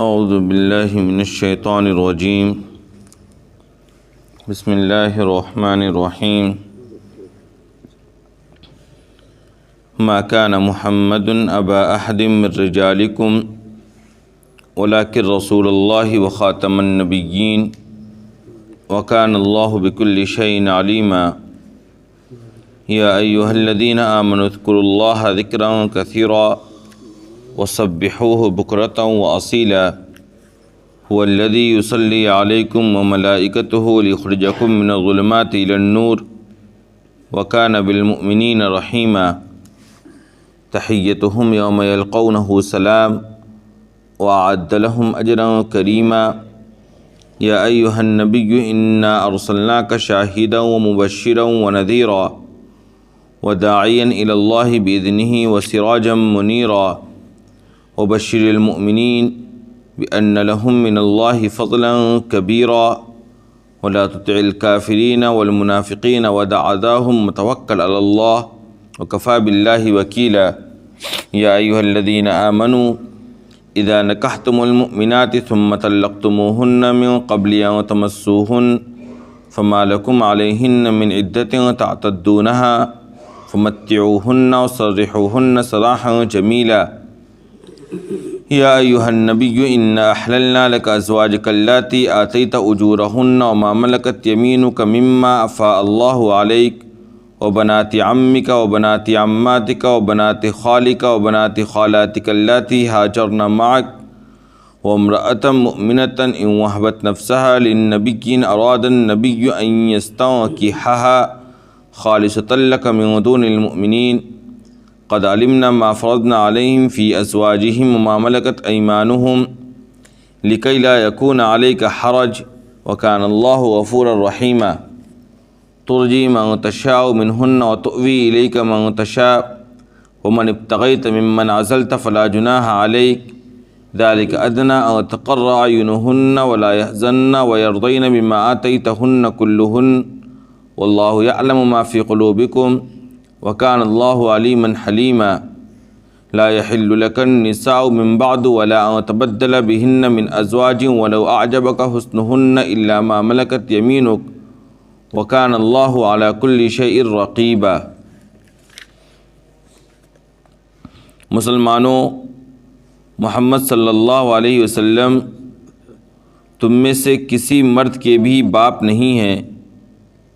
اعوذ باللہ من الشیطان الرجیم بسم اللہ الرحمن الرحیم ما كان محمد ابا احد من رجالکم ولكن رسول اللہ وخاتم النبیین وكان اللہ بكل شيء عليما یا ایہا الذین آمنوا اذکروا اللہ ذکرا کثیرا وسبحوه بکرة وأصیلا هو الذی یصلی علیکم وملائکته لیخرجکم من الظلمات إلى النور وكان بالمؤمنین رحیما تحیتهم یوم یلقونه سلام وأعد لهم أجرا کریما یا ایہا النبی انا ارسلناک شاہدا ومبشرا ونذیرا وداعیا إلى اللہ بإذنہ وسراجا منیرا وبشر المؤمنین بأن لهم من اللہ فضلا کبیرا ولا تطع الكافرین والمنافقین ودع اذاهم وتوکل علی اللہ وکفى باللہ وکیلا یا ایہا الذین آمنوا اذا نکحتم المؤمنات ثم طلقتموهن من قبل ان تمسوهن فما لكم عليهن من عدة تعتدونها فمتعوهن وسرحوهن سراحا جميلا یا ایہا النبی انا احللنا لك ازواجك اللاتي آتيت اجورهن وما ملكت يمينك مما افاء الله عليك وبنات عمك وبنات عماتك وبنات خالك وبنات خالاتك اللاتي هاجرن معك وامرأة مؤمنة إن وهبت نفسها للنبي أراد النبي أن يستنكحها خالصة لك من دون المؤمنين قد علمنا ما فرضنا عليهم في أزواجهم وما ملكت أيمانهم لكي لا يكون عليك حرج وكان الله غفورا رحيما ترجي من تشاء منهن وتؤوي إليك من تشاء ومن ابتغيت ممن عزلت فلا جناح عليك ذلك أدنى أن تقر أعينهن ولا يحزن ويرضين بما آتيتهن كلهن والله يعلم ما في قلوبكم وكان الله عليما حليما لا يحل لك النساء من بعد ولا أن تبدل بهن من أزواج ولو أعجبك حسنهن إلا ما ملكت يمينك وكان الله على كل شيء رقيبا۔ مسلمانوں، محمد صلی اللہ علیہ وسلم تم میں سے کسی مرد کے بھی باپ نہیں ہیں،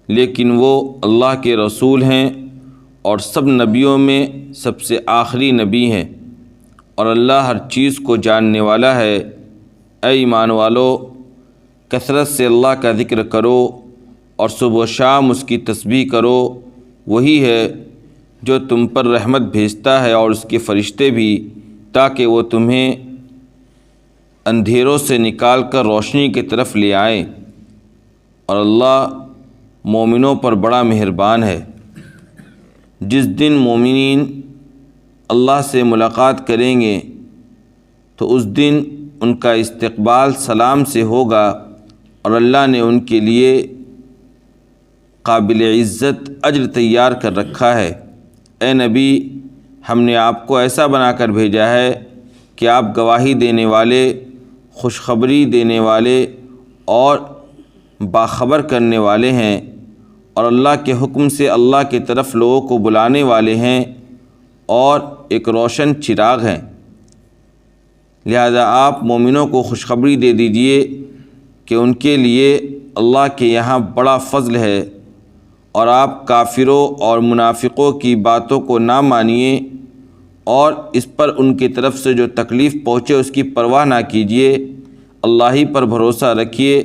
لیکن وہ اللہ کے رسول ہیں اور سب نبیوں میں سب سے آخری نبی ہیں، اور اللہ ہر چیز کو جاننے والا ہے۔ اے ایمان والو، کثرت سے اللہ کا ذکر کرو اور صبح و شام اس کی تسبیح کرو، وہی ہے جو تم پر رحمت بھیجتا ہے اور اس کے فرشتے بھی، تاکہ وہ تمہیں اندھیروں سے نکال کر روشنی کی طرف لے آئیں، اور اللہ مومنوں پر بڑا مہربان ہے۔ جس دن مومنین اللہ سے ملاقات کریں گے تو اس دن ان کا استقبال سلام سے ہوگا، اور اللہ نے ان کے لیے قابل عزت اجر تیار کر رکھا ہے۔ اے نبی، ہم نے آپ کو ایسا بنا کر بھیجا ہے کہ آپ گواہی دینے والے، خوشخبری دینے والے اور باخبر کرنے والے ہیں، اور اللہ کے حکم سے اللہ کی طرف لوگوں کو بلانے والے ہیں، اور ایک روشن چراغ ہیں۔ لہذا آپ مومنوں کو خوشخبری دے دیجئے کہ ان کے لیے اللہ کے یہاں بڑا فضل ہے، اور آپ کافروں اور منافقوں کی باتوں کو نہ مانیے، اور اس پر ان کی طرف سے جو تکلیف پہنچے اس کی پرواہ نہ کیجیے، اللہ ہی پر بھروسہ رکھیے،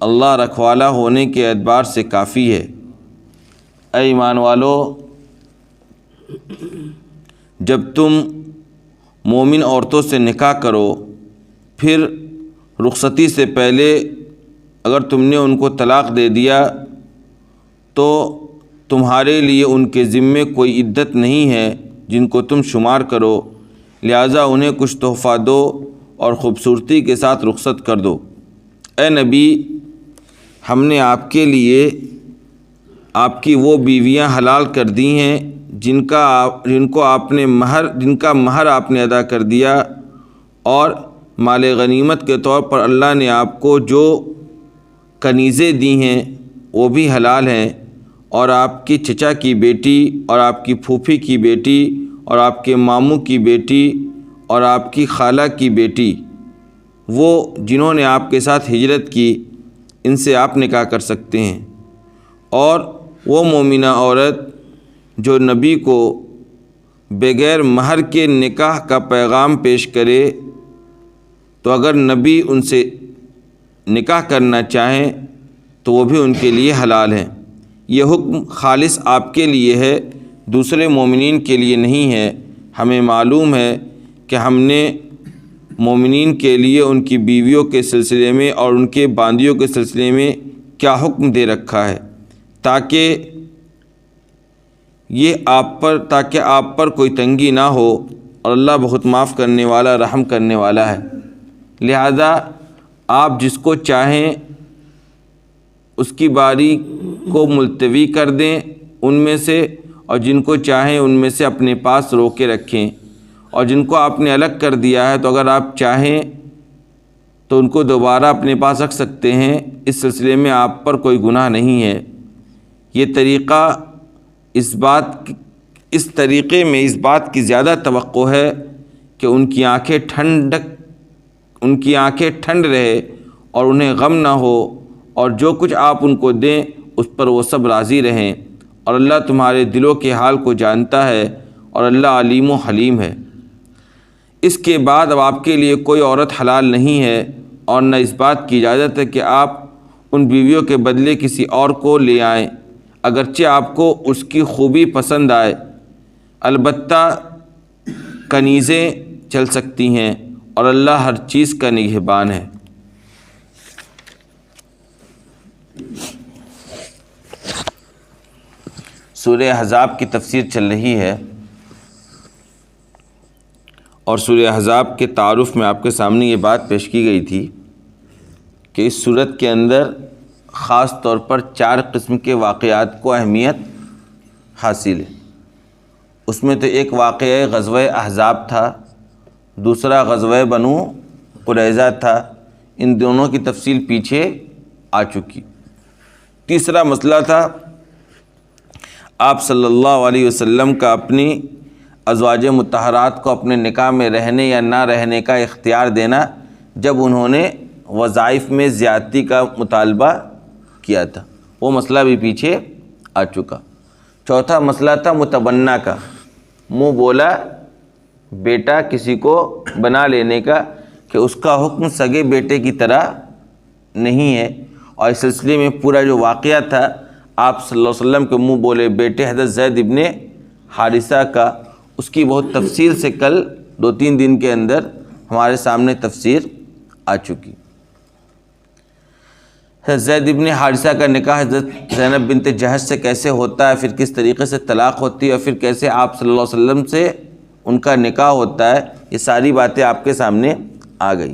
اللہ رکھوالا ہونے کے اعتبار سے کافی ہے۔ اے ایمان والو، جب تم مومن عورتوں سے نکاح کرو، پھر رخصتی سے پہلے اگر تم نے ان کو طلاق دے دیا تو تمہارے لیے ان کے ذمے کوئی عدت نہیں ہے جن کو تم شمار کرو، لہٰذا انہیں کچھ تحفہ دو اور خوبصورتی کے ساتھ رخصت کر دو۔ اے نبی، ہم نے آپ کے لیے آپ کی وہ بیویاں حلال کر دی ہیں جن کا مہر آپ نے ادا کر دیا، اور مال غنیمت کے طور پر اللہ نے آپ کو جو کنیزیں دی ہیں وہ بھی حلال ہیں، اور آپ کی چچا کی بیٹی اور آپ کی پھوپھی کی بیٹی اور آپ کے ماموں کی بیٹی اور آپ کی خالہ کی بیٹی، وہ جنہوں نے آپ کے ساتھ ہجرت کی، ان سے آپ نکاح کر سکتے ہیں۔ اور وہ مومنہ عورت جو نبی کو بغیر مہر کے نکاح کا پیغام پیش کرے، تو اگر نبی ان سے نکاح کرنا چاہیں تو وہ بھی ان کے لیے حلال ہیں۔ یہ حکم خالص آپ کے لیے ہے، دوسرے مومنین کے لیے نہیں ہے۔ ہمیں معلوم ہے کہ ہم نے مومنین کے لیے ان کی بیویوں کے سلسلے میں اور ان کے باندیوں کے سلسلے میں کیا حکم دے رکھا ہے، تاکہ آپ پر کوئی تنگی نہ ہو، اور اللہ بہت معاف کرنے والا، رحم کرنے والا ہے۔ لہذا آپ جس کو چاہیں اس کی باری کو ملتوی کر دیں ان میں سے، اور جن کو چاہیں ان میں سے اپنے پاس روکے رکھیں، اور جن کو آپ نے الگ کر دیا ہے تو اگر آپ چاہیں تو ان کو دوبارہ اپنے پاس رکھ سکتے ہیں، اس سلسلے میں آپ پر کوئی گناہ نہیں ہے۔ یہ طریقہ اس طریقے میں اس بات کی زیادہ توقع ہے کہ ان کی آنکھیں ٹھنڈ رہے اور انہیں غم نہ ہو، اور جو کچھ آپ ان کو دیں اس پر وہ سب راضی رہیں، اور اللہ تمہارے دلوں کے حال کو جانتا ہے، اور اللہ علیم و حلیم ہے۔ اس کے بعد اب آپ کے لیے کوئی عورت حلال نہیں ہے، اور نہ اس بات کی اجازت ہے کہ آپ ان بیویوں کے بدلے کسی اور کو لے آئیں، اگرچہ آپ کو اس کی خوبی پسند آئے۔ البتہ کنیزیں چل سکتی ہیں، اور اللہ ہر چیز کا نگہبان ہے۔ سورہ احزاب کی تفسیر چل رہی ہے، اور سورہ احزاب کے تعارف میں آپ کے سامنے یہ بات پیش کی گئی تھی کہ اس سورت کے اندر خاص طور پر 4 قسم کے واقعات کو اہمیت حاصل ہے۔ اس میں تو ایک واقعہ غزوہ احزاب تھا، دوسرا غزوہ بنو قریظہ تھا، ان دونوں کی تفصیل پیچھے آ چکی۔ تیسرا مسئلہ تھا آپ صلی اللہ علیہ وسلم کا اپنی ازواج مطہرات کو اپنے نکاح میں رہنے یا نہ رہنے کا اختیار دینا، جب انہوں نے وظائف میں زیادتی کا مطالبہ کیا تھا، وہ مسئلہ بھی پیچھے آ چکا۔ چوتھا مسئلہ تھا متبنہ کا، منہ بولا بیٹا کسی کو بنا لینے کا، کہ اس کا حکم سگے بیٹے کی طرح نہیں ہے، اور اس سلسلے میں پورا جو واقعہ تھا آپ صلی اللہ علیہ وسلم کے منہ بولے بیٹے حضرت زید ابن حارثہ کا، اس کی بہت تفصیل سے کل 2-3 دن کے اندر ہمارے سامنے تفسیر آ چکی۔ حضرت زید ابن حارثہ کا نکاح حضرت زینب بنت جہش سے کیسے ہوتا ہے، پھر کس طریقے سے طلاق ہوتی ہے، اور پھر کیسے آپ صلی اللہ علیہ وسلم سے ان کا نکاح ہوتا ہے، یہ ساری باتیں آپ کے سامنے آ گئی۔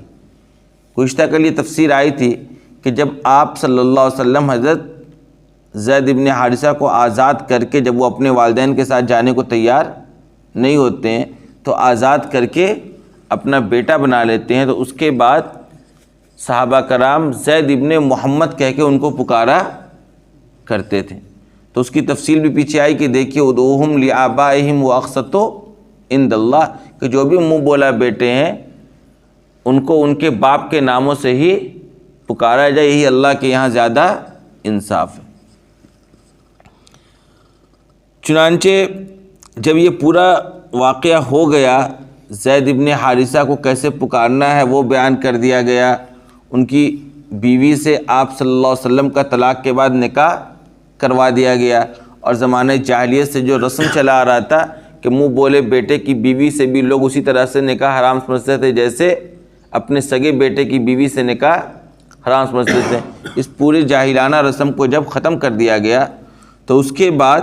گزشتہ کل یہ تفسیر آئی تھی کہ جب آپ صلی اللہ علیہ وسلم حضرت زید ابن حارثہ کو آزاد کر کے، جب وہ اپنے والدین کے ساتھ جانے کو تیار نہیں ہوتے ہیں تو آزاد کر کے اپنا بیٹا بنا لیتے ہیں، تو اس کے بعد صحابہ کرام زید ابن محمد کہہ کے ان کو پکارا کرتے تھے۔ تو اس کی تفصیل بھی پیچھے آئی کہ دیکھیے ادعوہم لآبائہم واقسط عند اللہ، کہ جو بھی منہ بولا بیٹے ہیں ان کو ان کے باپ کے ناموں سے ہی پکارا جائے، یہی اللہ کے یہاں زیادہ انصاف ہے۔ چنانچہ جب یہ پورا واقعہ ہو گیا، زید ابن حارثہ کو کیسے پکارنا ہے وہ بیان کر دیا گیا، ان کی بیوی سے آپ صلی اللہ علیہ وسلم کا طلاق کے بعد نکاح کروا دیا گیا، اور زمانہ جاہلیت سے جو رسم چلا آ رہا تھا کہ منہ بولے بیٹے کی بیوی سے بھی لوگ اسی طرح سے نکاح حرام سمجھتے تھے جیسے اپنے سگے بیٹے کی بیوی سے نکاح حرام سمجھتے تھے، اس پوری جاہلانہ رسم کو جب ختم کر دیا گیا تو اس کے بعد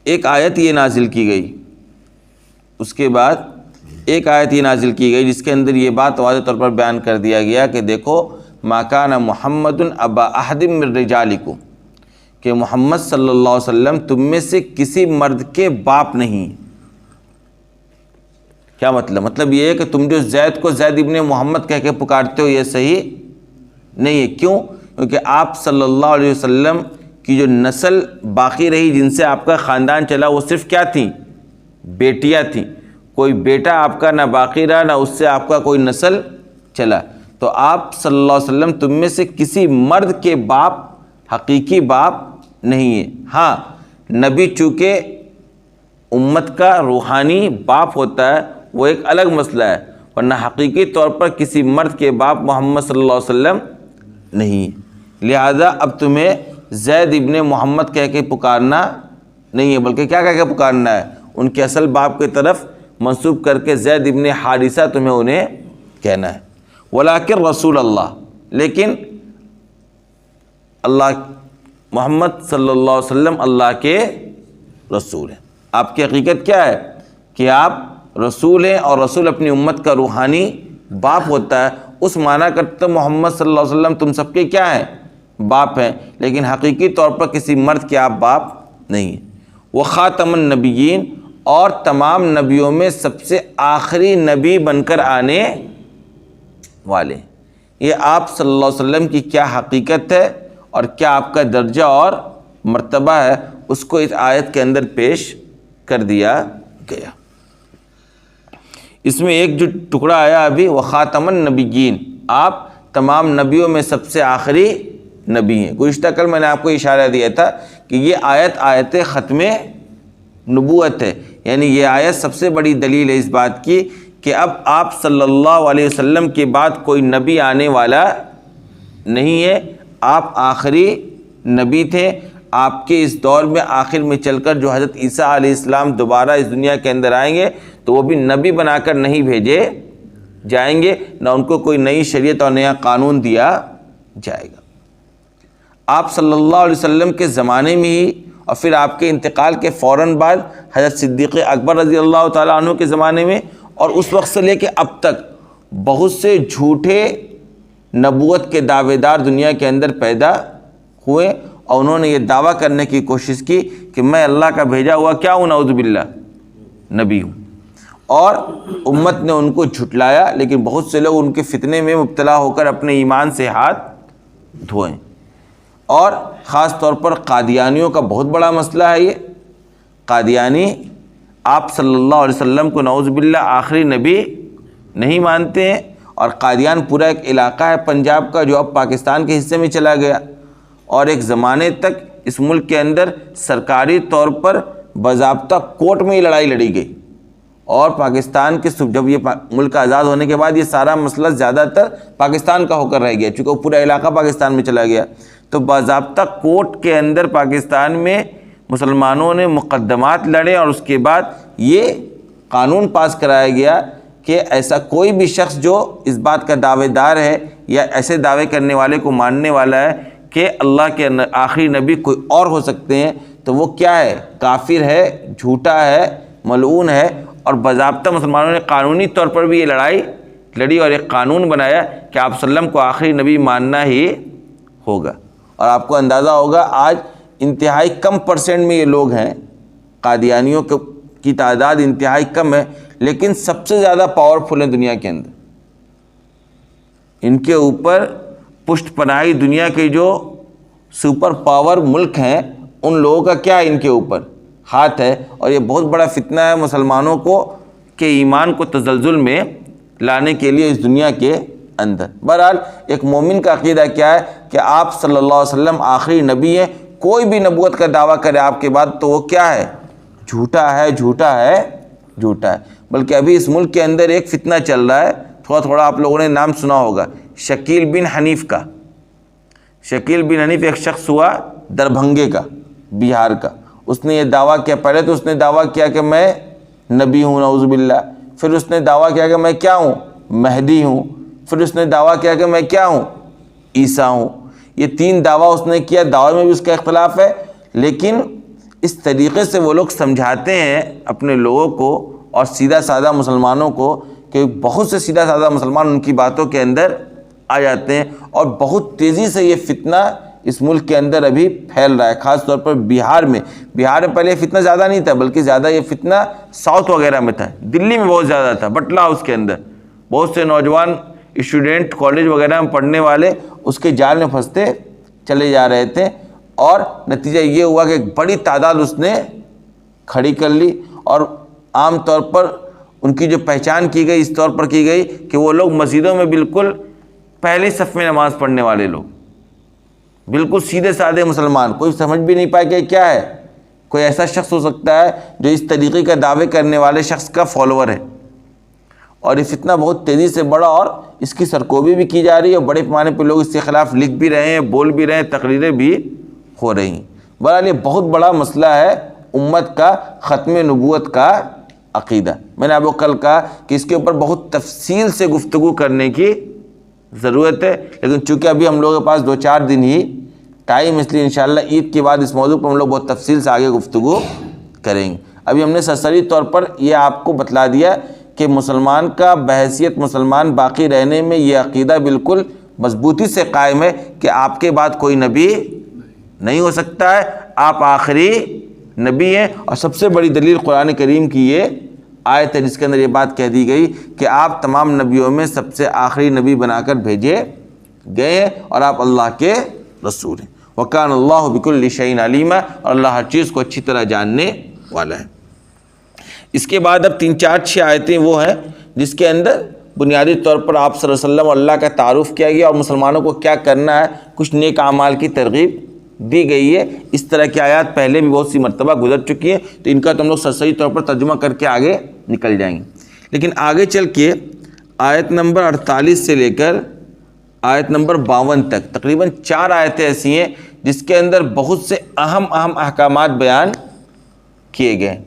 ایک آیت یہ نازل کی گئی، جس کے اندر یہ بات واضح طور پر بیان کر دیا گیا کہ دیکھو ما کان محمد ابا احد من رجالکم، کہ محمد صلی اللہ علیہ وسلم تم میں سے کسی مرد کے باپ نہیں۔ کیا مطلب؟ مطلب یہ ہے کہ تم جو زید کو زید ابن محمد کہہ کے پکارتے ہو یہ صحیح نہیں ہے۔ کیوں؟ کیونکہ آپ صلی اللہ علیہ وسلم کی جو نسل باقی رہی، جن سے آپ کا خاندان چلا، وہ صرف کیا تھیں؟ بیٹیاں تھیں۔ کوئی بیٹا آپ کا نہ باقی رہا، نہ اس سے آپ کا کوئی نسل چلا۔ تو آپ صلی اللہ علیہ وسلم تم میں سے کسی مرد کے باپ، حقیقی باپ نہیں ہے۔ ہاں، نبی چونکہ امت کا روحانی باپ ہوتا ہے، وہ ایک الگ مسئلہ ہے، ورنہ حقیقی طور پر کسی مرد کے باپ محمد صلی اللہ علیہ وسلم نہیں ہے۔ لہذا اب تمہیں زید ابن محمد کہہ کے پکارنا نہیں ہے، بلکہ کیا کہہ کے پکارنا ہے؟ ان کے اصل باپ کی طرف منسوب کر کے زید ابن حارثہ تمہیں انہیں کہنا ہے۔ ولیکن رسول اللہ، لیکن اللہ محمد صلی اللہ علیہ وسلم اللہ کے رسول ہیں۔ آپ کی حقیقت کیا ہے؟ کہ آپ رسول ہیں، اور رسول اپنی امت کا روحانی باپ ہوتا ہے۔ اس معنی کرتے محمد صلی اللہ علیہ وسلم تم سب کے کیا ہیں؟ باپ ہیں، لیکن حقیقی طور پر کسی مرد کے آپ باپ نہیں ہیں۔ وہ خاتم النبیین، اور تمام نبیوں میں سب سے آخری نبی بن کر آنے والے۔ یہ آپ صلی اللہ علیہ وسلم کی کیا حقیقت ہے اور کیا آپ کا درجہ اور مرتبہ ہے، اس کو اس آیت کے اندر پیش کر دیا گیا۔ اس میں ایک جو ٹکڑا آیا ابھی، وہ خاتم النبیین، آپ تمام نبیوں میں سب سے آخری نبی ہیں۔ گزشتہ کل میں نے آپ کو اشارہ دیا تھا کہ یہ آیت ختم نبوت ہے، یعنی یہ آیت سب سے بڑی دلیل ہے اس بات کی کہ اب آپ صلی اللہ علیہ وسلم کے بعد کوئی نبی آنے والا نہیں ہے، آپ آخری نبی تھے۔ آپ کے اس دور میں آخر میں چل کر جو حضرت عیسیٰ علیہ السلام دوبارہ اس دنیا کے اندر آئیں گے تو وہ بھی نبی بنا کر نہیں بھیجے جائیں گے، نہ ان کو کوئی نئی شریعت اور نیا قانون دیا جائے گا۔ آپ صلی اللہ علیہ وسلم کے زمانے میں ہی اور پھر آپ کے انتقال کے فوراً بعد حضرت صدیق اکبر رضی اللہ تعالیٰ عنہ کے زمانے میں اور اس وقت سے لے کے اب تک بہت سے جھوٹے نبوت کے دعوے دار دنیا کے اندر پیدا ہوئے، اور انہوں نے یہ دعویٰ کرنے کی کوشش کی کہ میں اللہ کا بھیجا ہوا کیا ہوں؟ نعوذ باللہ، نبی ہوں۔ اور امت نے ان کو جھٹلایا، لیکن بہت سے لوگ ان کے فتنے میں مبتلا ہو کر اپنے ایمان سے ہاتھ دھوئیں۔ اور خاص طور پر قادیانیوں کا بہت بڑا مسئلہ ہے یہ۔ قادیانی آپ صلی اللہ علیہ وسلم کو نعوذ باللہ آخری نبی نہیں مانتے ہیں، اور قادیان پورا ایک علاقہ ہے پنجاب کا جو اب پاکستان کے حصے میں چلا گیا، اور ایک زمانے تک اس ملک کے اندر سرکاری طور پر باضابطہ کورٹ میں یہ لڑائی لڑی گئی، اور پاکستان کے جب یہ ملک آزاد ہونے کے بعد یہ سارا مسئلہ زیادہ تر پاکستان کا ہو کر رہ گیا، چونکہ وہ پورا علاقہ پاکستان میں چلا گیا۔ تو باضابطہ کورٹ کے اندر پاکستان میں مسلمانوں نے مقدمات لڑے، اور اس کے بعد یہ قانون پاس کرایا گیا کہ ایسا کوئی بھی شخص جو اس بات کا دعوے دار ہے یا ایسے دعوے کرنے والے کو ماننے والا ہے کہ اللہ کے آخری نبی کوئی اور ہو سکتے ہیں، تو وہ کیا ہے؟ کافر ہے، جھوٹا ہے، ملعون ہے۔ اور باضابطہ مسلمانوں نے قانونی طور پر بھی یہ لڑائی لڑی اور ایک قانون بنایا کہ آپ صلی اللہ علیہ وسلم کو آخری نبی ماننا ہی ہوگا۔ اور آپ کو اندازہ ہوگا آج انتہائی کم پرسنٹ میں یہ لوگ ہیں، قادیانیوں کی تعداد انتہائی کم ہے، لیکن سب سے زیادہ پاورفل ہیں دنیا کے اندر۔ ان کے اوپر پشت پناہی دنیا کے جو سپر پاور ملک ہیں ان لوگوں کا کیا ہے ان کے اوپر ہاتھ ہے، اور یہ بہت بڑا فتنہ ہے مسلمانوں کو کہ ایمان کو تزلزل میں لانے کے لیے اس دنیا کے اندر۔ بہرحال ایک مومن کا عقیدہ کیا ہے کہ آپ صلی اللہ علیہ وسلم آخری نبی ہیں، کوئی بھی نبوت کا دعویٰ کرے آپ کے بعد تو وہ کیا ہے؟ جھوٹا ہے، جھوٹا ہے، جھوٹا ہے۔ بلکہ ابھی اس ملک کے اندر ایک فتنہ چل رہا ہے، تھوڑا تھوڑا آپ لوگوں نے نام سنا ہوگا، شکیل بن حنیف کا۔ شکیل بن حنیف ایک شخص ہوا دربھنگے کا، بہار کا۔ اس نے یہ دعویٰ کیا، پہلے تو اس نے دعویٰ کیا کہ میں نبی ہوں نعوذ باللہ، پھر اس نے دعویٰ کیا کہ میں کیا ہوں؟ مہدی ہوں، پھر اس نے دعویٰ کیا کہ میں کیا ہوں؟ عیسیٰ ہوں۔ یہ تین دعویٰ اس نے کیا، دعوے میں بھی اس کا اختلاف ہے، لیکن اس طریقے سے وہ لوگ سمجھاتے ہیں اپنے لوگوں کو اور سیدھا سادہ مسلمانوں کو کہ بہت سے سیدھا سادہ مسلمان ان کی باتوں کے اندر آ جاتے ہیں، اور بہت تیزی سے یہ فتنہ اس ملک کے اندر ابھی پھیل رہا ہے، خاص طور پر بہار میں پہلے یہ فتنہ زیادہ نہیں تھا، بلکہ زیادہ یہ فتنہ ساؤتھ وغیرہ میں تھا، دلی میں بہت زیادہ تھا، بٹلہ ہاؤس کے اندر بہت سے نوجوان اسٹوڈنٹ کالج وغیرہ میں پڑھنے والے اس کے جال میں پھنستے چلے جا رہے تھے، اور نتیجہ یہ ہوا کہ ایک بڑی تعداد اس نے کھڑی کر لی، اور عام طور پر ان کی جو پہچان کی گئی اس طور پر کی گئی کہ وہ لوگ مسجدوں میں بالکل پہلی صف میں نماز پڑھنے والے لوگ، بالکل سیدھے سادے مسلمان، کوئی سمجھ بھی نہیں پائے کہ کیا ہے، کوئی ایسا شخص ہو سکتا ہے جو اس طریقے کا دعوے کرنے والے شخص کا فالوور ہے، اور یہ فتنہ بہت تیزی سے بڑھا اور اس کی سرکوبی بھی کی جا رہی ہے، اور بڑے پیمانے پہ لوگ اس کے خلاف لکھ بھی رہے ہیں، بول بھی رہے ہیں، تقریریں بھی ہو رہی ہیں۔ بہرحال یہ بہت بڑا مسئلہ ہے امت کا ختم نبوت کا عقیدہ۔ میں نے آپ کو کل کہا کہ اس کے اوپر بہت تفصیل سے گفتگو کرنے کی ضرورت ہے، لیکن چونکہ ابھی ہم لوگوں کے پاس 2-4 دن ہی ٹائم، اس لیے انشاءاللہ عید کے بعد اس موضوع پر ہم لوگ بہت تفصیل سے آگے گفتگو کریں گے۔ ابھی ہم نے سرسری طور پر یہ آپ کو بتلا دیا کہ مسلمان کا بحیثیت مسلمان باقی رہنے میں یہ عقیدہ بالکل مضبوطی سے قائم ہے کہ آپ کے بعد کوئی نبی نہیں ہو سکتا ہے، آپ آخری نبی ہیں، اور سب سے بڑی دلیل قرآن کریم کی یہ آیت ہے جس کے اندر یہ بات کہہ دی گئی کہ آپ تمام نبیوں میں سب سے آخری نبی بنا کر بھیجے گئے ہیں، اور آپ اللہ کے رسول ہیں۔ وَكَانَ اللَّهُ بِكُلِّ شَيْءٍ عَلِيمًا، اور اللہ ہر چیز کو اچھی طرح جاننے والا ہے۔ اس کے بعد اب 3-4-6 آیتیں وہ ہیں جس کے اندر بنیادی طور پر آپ صلی اللہ علیہ وسلم اور اللہ کا تعارف کیا گیا، اور مسلمانوں کو کیا کرنا ہے، کچھ نیک اعمال کی ترغیب دی گئی ہے۔ اس طرح کی آیات پہلے بھی بہت سی مرتبہ گزر چکی ہیں، تو ان کا تو ہم لوگ سرسری طور پر ترجمہ کر کے آگے نکل جائیں گے۔ لیکن آگے چل کے آیت نمبر 48 سے لے کر آیت نمبر 52 تک تقریباً 4 آیتیں ایسی ہیں جس کے اندر بہت سے اہم احکامات بیان کیے گئے،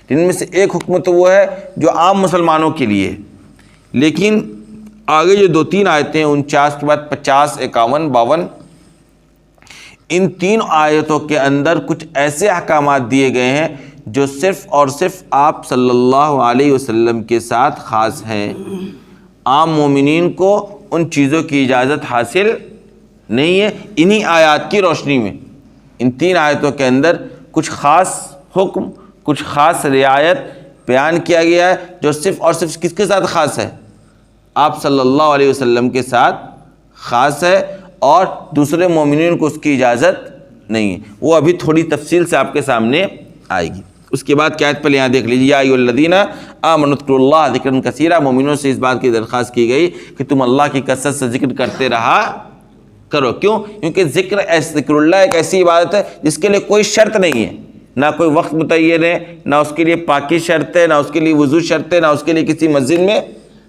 جن میں سے ایک حکم تو وہ ہے جو عام مسلمانوں کے لیے، لیکن آگے جو 2-3 آیتیں ہیں 49 کے بعد 50، 51، 52، ان 3 آیتوں کے اندر کچھ ایسے احکامات دیے گئے ہیں جو صرف اور صرف آپ صلی اللہ علیہ وسلم کے ساتھ خاص ہیں۔ عام مومنین کو ان چیزوں کی اجازت حاصل نہیں ہے۔ انہی آیات کی روشنی میں ان 3 آیتوں کے اندر کچھ خاص حکم، کچھ خاص رعایت بیان کیا گیا ہے جو صرف اور صرف کس کے ساتھ خاص ہے، آپ صلی اللہ علیہ وسلم کے ساتھ خاص ہے، اور دوسرے مومنین کو اس کی اجازت نہیں ہے۔ وہ ابھی تھوڑی تفصیل سے آپ کے سامنے آئے گی۔ اس کے بعد کیا آیت پہلے یہاں دیکھ لیجیے، یا ایھا الذین آمنوا اذکروا اللہ ذکرا کثیرا، مومنوں سے اس بات کی درخواست کی گئی کہ تم اللہ کی کثرت سے ذکر کرتے رہا کرو۔ کیوں؟ کیونکہ ذکر اللہ ایک ایسی عبادت ہے جس کے لیے کوئی شرط نہیں ہے، نہ کوئی وقت متعین ہے، نہ اس کے لیے پاکی شرط ہے، نہ اس کے لیے وضو شرط ہے، نہ اس کے لیے کسی مسجد میں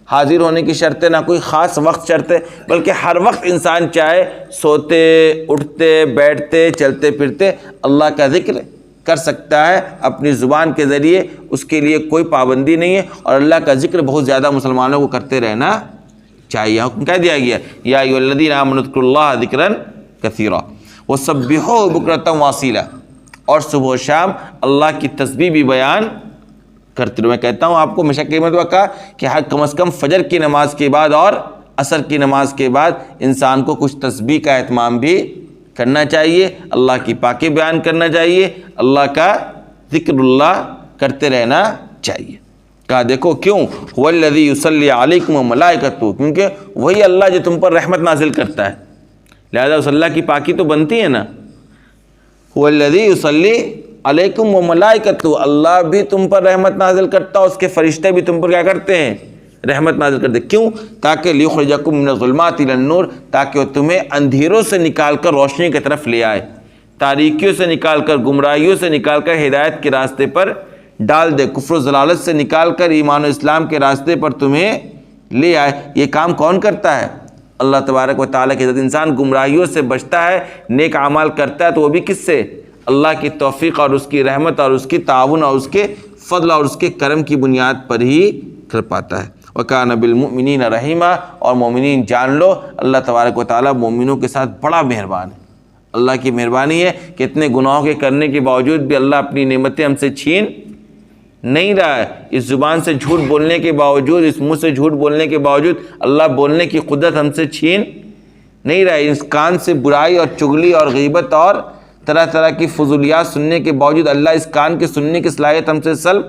حاضر ہونے کی شرط ہے، نہ کوئی خاص وقت شرط ہے، بلکہ ہر وقت انسان چاہے سوتے اٹھتے بیٹھتے چلتے پھرتے اللہ کا ذکر کر سکتا ہے اپنی زبان کے ذریعے، اس کے لیے کوئی پابندی نہیں ہے، اور اللہ کا ذکر بہت زیادہ مسلمانوں کو کرتے رہنا چاہیے۔ حکم کہہ دیا گیا، یا ایھا الذین آمنوا اذکروا اللہ ذکرا کثیرا وسبحوہ بکرۃ واصیلا، اور صبح و شام اللہ کی تسبیح بھی بیان کرتے رہو۔ میں کہتا ہوں آپ کو ہمیشہ کئی مرتبہ کہا کہ کم از کم فجر کی نماز کے بعد اور عصر کی نماز کے بعد انسان کو کچھ تسبیح کا اہتمام بھی کرنا چاہیے، اللہ کی پاکی بیان کرنا چاہیے، اللہ کا ذکر اللہ کرتے رہنا چاہیے۔ کہا دیکھو کیوں، هو الذی یصلی علیکم وملائکتہ، کیونکہ وہی اللہ جو تم پر رحمت نازل کرتا ہے، لہذا اس اللہ کی پاکی تو بنتی ہے نا۔ هو الذی یصلی علیکم وملائکتہ، اللہ بھی تم پر رحمت نازل کرتا ہے، اس کے فرشتے بھی تم پر کیا کرتے ہیں، رحمت نازل کرتے ہیں۔ کیوں؟ تاکہ لیخرجکم من الظلمات الی النور، تاکہ وہ تمہیں اندھیروں سے نکال کر روشنی کی طرف لے آئے، تاریکیوں سے نکال کر، گمراہیوں سے نکال کر ہدایت کے راستے پر ڈال دے، کفر و ضلالت سے نکال کر ایمان و اسلام کے راستے پر تمہیں لے آئے۔ یہ کام کون کرتا ہے؟ اللہ تبارک و تعالیٰ کی ذات۔ انسان گمراہیوں سے بچتا ہے، نیک اعمال کرتا ہے تو وہ بھی کس سے؟ اللہ کی توفیق اور اس کی رحمت اور اس کی تعاون اور اس کے فضل اور اس کے کرم کی بنیاد پر ہی کر پاتا ہے۔ وَكَانَ بِالْمُؤْمِنِينَ رَحِيمًا، اور مومنین جان لو اللہ تبارک و تعالیٰ مومنوں کے ساتھ بڑا مہربان ہے۔ اللہ کی مہربانی ہے کہ اتنے گناہوں کے کرنے کے باوجود بھی اللہ اپنی نعمتیں ہم سے چھین نہیں رہا ہے۔ اس زبان سے جھوٹ بولنے کے باوجود، اس منہ سے جھوٹ بولنے کے باوجود اللہ بولنے کی قدرت ہم سے چھین نہیں رہا ہے، اس کان سے برائی اور چغلی اور غیبت اور طرح طرح کی فضولیات سننے کے باوجود اللہ اس کان کے سننے کی صلاحیت ہم سے سلب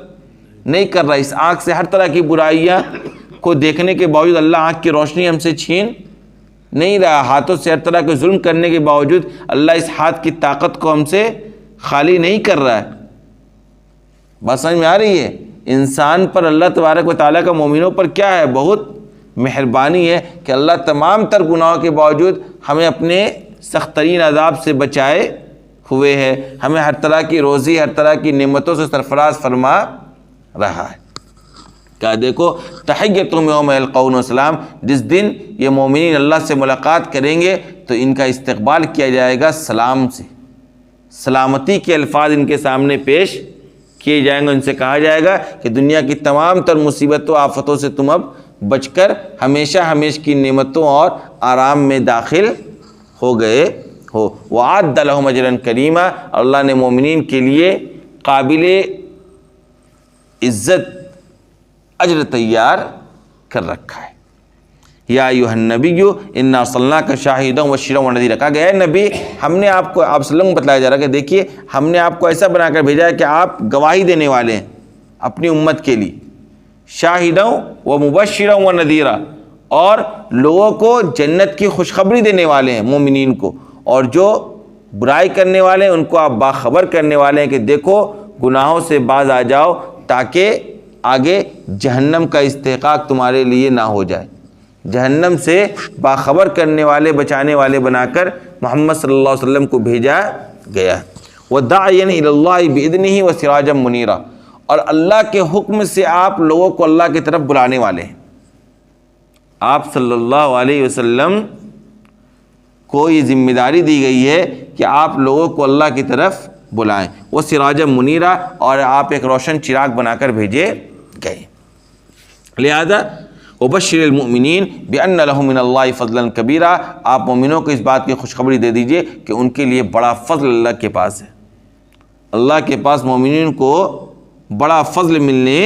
نہیں کر رہا، اس آنکھ سے ہر طرح کی برائیاں کو دیکھنے کے باوجود اللہ آنکھ کی روشنی ہم سے چھین نہیں رہا، ہاتھوں سے ہر طرح کے ظلم کرنے کے باوجود اللہ اس ہاتھ کی طاقت کو ہم سے خالی نہیں کر رہا ہے۔ بات سمجھ میں آ رہی ہے؟ انسان پر اللہ تبارک و تعالیٰ کا مومنوں پر کیا ہے؟ بہت مہربانی ہے کہ اللہ تمام تر گناہوں کے باوجود ہمیں اپنے سخت ترین عذاب سے بچائے ہوئے ہے، ہمیں ہر طرح کی روزی ہر طرح کی نعمتوں سے سرفراز فرما رہا ہے۔ کیا دیکھو تحیتہم یوم یلقون السلام، جس دن یہ مومنین اللہ سے ملاقات کریں گے تو ان کا استقبال کیا جائے گا سلام سے، سلامتی کے الفاظ ان کے سامنے پیش کیے جائیں گے، ان سے کہا جائے گا کہ دنیا کی تمام تر مصیبتوں آفتوں سے تم اب بچ کر ہمیشہ ہمیشہ کی نعمتوں اور آرام میں داخل ہو گئے ہو۔ وَأَعَدَّ لَهُمْ أَجْرًا كَرِيمًا، اللہ نے مومنین کے لیے قابل عزت اجر تیار کر رکھا ہے۔ یا ایھا النبی انا ارسلناک شاہدا وبشرا ونذیرا، کہا گیا ہے نبی ہم نے آپ کو، آپ صلی اللہ علیہ وسلم کو بتلایا جا رہا ہے کہ دیکھیے ہم نے آپ کو ایسا بنا کر بھیجا ہے کہ آپ گواہی دینے والے ہیں اپنی امت کے لیے، شاہدا ومبشرا ونذیرا، اور لوگوں کو جنت کی خوشخبری دینے والے ہیں مومنین کو، اور جو برائی کرنے والے ہیں ان کو آپ باخبر کرنے والے ہیں کہ دیکھو گناہوں سے باز آ جاؤ تاکہ آگے جہنم کا استحقاق تمہارے لیے نہ ہو جائے۔ جہنم سے باخبر کرنے والے بچانے والے بنا کر محمد صلی اللہ علیہ وسلم کو بھیجا گیا ہے۔ وَدَاعِيًا إِلَى اللَّهِ بِإِذْنِهِ وَسِرَاجًا مُنِيرًا، اور اللہ کے حکم سے آپ لوگوں کو اللہ کی طرف بلانے والے ہیں۔ آپ صلی اللہ علیہ وسلم کو یہ ذمہ داری دی گئی ہے کہ آپ لوگوں کو اللہ کی طرف بلائیں، وَسِرَاجًا مُنِيرًا، اور آپ ایک روشن چراغ بنا کر بھیجے گئے۔ لہذا وبشر المؤمنین بان لهم من اللہ فضلا کبیرا، آپ مومنوں کو اس بات کی خوشخبری دے دیجئے کہ ان کے لیے بڑا فضل اللہ کے پاس ہے، اللہ کے پاس مومنین کو بڑا فضل ملنے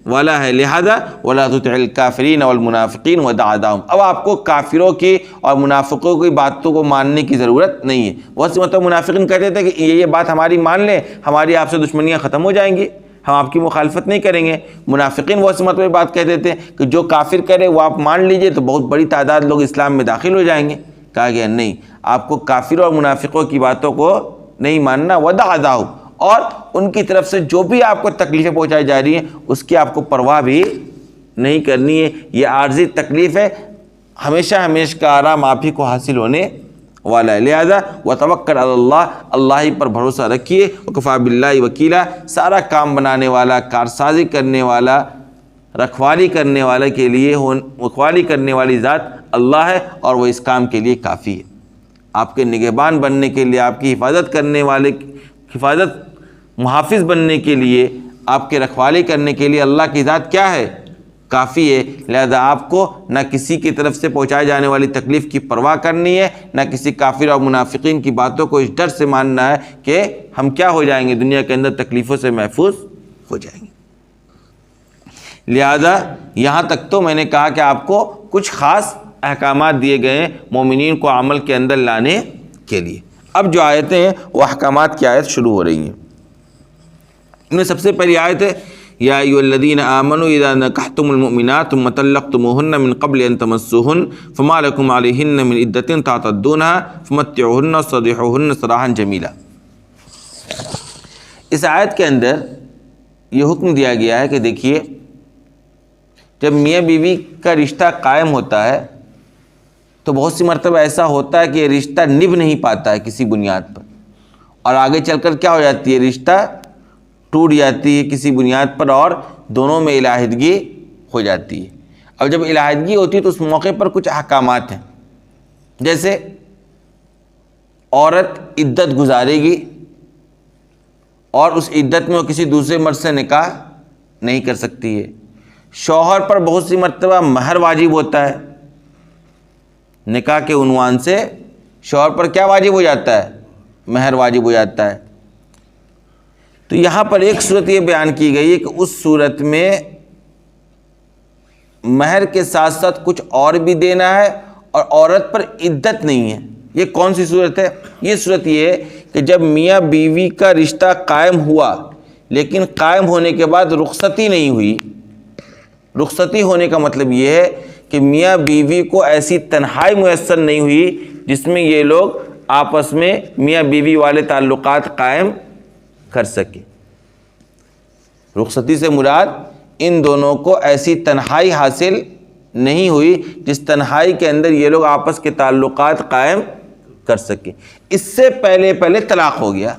والا ہے۔ لہذا ولا تطع الکافرین والمنافقین ودع دعهم، اب آپ کو کافروں کی اور منافقوں کی باتوں کو ماننے کی ضرورت نہیں ہے۔ بہت سے مطلب منافقین کہتے تھے کہ یہ بات ہماری مان لیں، ہماری آپ سے دشمنیاں ختم ہو جائیں گی، ہم آپ کی مخالفت نہیں کریں گے۔ منافقین وہ مطلب بات کہتے تھے کہ جو کافر کرے وہ آپ مان لیجئے تو بہت بڑی تعداد لوگ اسلام میں داخل ہو جائیں گے۔ کہا گیا نہیں، آپ کو کافر اور منافقوں کی باتوں کو نہیں ماننا، ودع دعهم، اور ان کی طرف سے جو بھی آپ کو تکلیفیں پہنچائی جا رہی ہیں اس کی آپ کو پرواہ بھی نہیں کرنی ہے، یہ عارضی تکلیف ہے، ہمیشہ ہمیشہ کا آرام آپ ہی کو حاصل ہونے والا ہے۔ لہذا وتوکل علی اللہ، اللہ ہی پر بھروسہ رکھیے، وکفیٰ باللہ وکیلا، سارا کام بنانے والا، کارسازی کرنے والا، رکھوالی کرنے والے کے لیے، رکھوالی کرنے والی ذات اللہ ہے، اور وہ اس کام کے لیے کافی ہے۔ آپ کے نگہبان بننے کے لیے، آپ کی حفاظت کرنے والے، محافظ بننے کے لیے، آپ کے رکھوالی کرنے کے لیے اللہ کی ذات کیا ہے؟ کافی ہے۔ لہذا آپ کو نہ کسی کی طرف سے پہنچائے جانے والی تکلیف کی پرواہ کرنی ہے، نہ کسی کافر اور منافقین کی باتوں کو اس ڈر سے ماننا ہے کہ ہم کیا ہو جائیں گے، دنیا کے اندر تکلیفوں سے محفوظ ہو جائیں گے۔ لہذا یہاں تک تو میں نے کہا کہ آپ کو کچھ خاص احکامات دیے گئے ہیں مومنین کو عمل کے اندر لانے کے لیے۔ اب جو آیتیں ہیں وہ احکامات کی آیت شروع ہو رہی ہیں۔ ان میں سب سے پہلی آیت ہے یا ایھا الذین آمنوا اذا نکحتم المؤمنات ثم طلقتموهن من قبل ان تمسوهن فما لكم عليهن من عدة تعتدونها فمتعوهن وسرحوهن سراحا جمیلا۔ اس آیت کے اندر یہ حکم دیا گیا ہے کہ دیکھیے جب میاں بیوی کا رشتہ قائم ہوتا ہے تو بہت سی مرتبہ ایسا ہوتا ہے کہ یہ رشتہ نبھ نہیں پاتا ہے کسی بنیاد پر، اور آگے چل کر کیا ہو جاتی ہے، رشتہ ٹوٹ جاتی ہے کسی بنیاد پر، اور دونوں میں علیحدگی ہو جاتی ہے۔ اب جب علیحدگی ہوتی ہے تو اس موقع پر کچھ احکامات ہیں، جیسے عورت عدت گزارے گی اور اس عدت میں وہ کسی دوسرے مرد سے نکاح نہیں کر سکتی ہے۔ شوہر پر بہت سی مرتبہ مہر واجب ہوتا ہے، نکاح کے عنوان سے شوہر پر کیا واجب ہو جاتا ہے، مہر واجب ہو جاتا ہے۔ تو یہاں پر ایک صورت یہ بیان کی گئی ہے کہ اس صورت میں مہر کے ساتھ ساتھ کچھ اور بھی دینا ہے، اور عورت پر عدت نہیں ہے۔ یہ کون سی صورت ہے؟ یہ صورت یہ ہے کہ جب میاں بیوی کا رشتہ قائم ہوا لیکن قائم ہونے کے بعد رخصتی نہیں ہوئی۔ رخصتی ہونے کا مطلب یہ ہے کہ میاں بیوی کو ایسی تنہائی میسر نہیں ہوئی جس میں یہ لوگ آپس میں میاں بیوی والے تعلقات قائم کر سکے۔ رخصتی سے مراد ان دونوں کو ایسی تنہائی حاصل نہیں ہوئی جس تنہائی کے اندر یہ لوگ آپس کے تعلقات قائم کر سکے۔ اس سے پہلے طلاق ہو گیا۔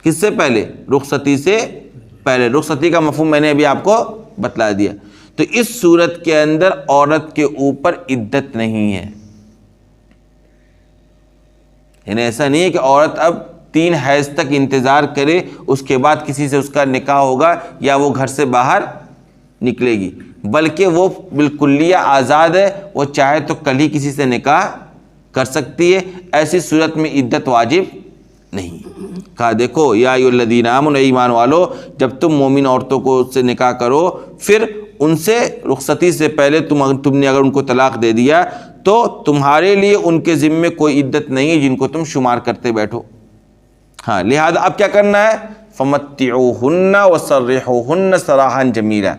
کس سے پہلے؟ رخصتی سے پہلے۔ رخصتی کا مفہوم میں نے ابھی آپ کو بتلا دیا۔ تو اس صورت کے اندر عورت کے اوپر عدت نہیں ہے، یعنی ایسا نہیں ہے کہ عورت اب 3 حیض تک انتظار کرے، اس کے بعد کسی سے اس کا نکاح ہوگا یا وہ گھر سے باہر نکلے گی، بلکہ وہ بالکلیہ آزاد ہے، وہ چاہے تو کل ہی کسی سے نکاح کر سکتی ہے۔ ایسی صورت میں عدت واجب نہیں۔ کہا دیکھو یا ایھا الذین آمنوا، ایمان والو، جب تم مومن عورتوں کو سے نکاح کرو پھر ان سے رخصتی سے پہلے تم نے اگر ان کو طلاق دے دیا تو تمہارے لیے ان کے ذمے کوئی عدت نہیں ہے جن کو تم شمار کرتے بیٹھو۔ ہاں، لہذا اب کیا کرنا ہے؟ فَمَتِّعُوهُنَّ وَسَرِّحُوهُنَّ سَرَاحًا جَمِيلًا،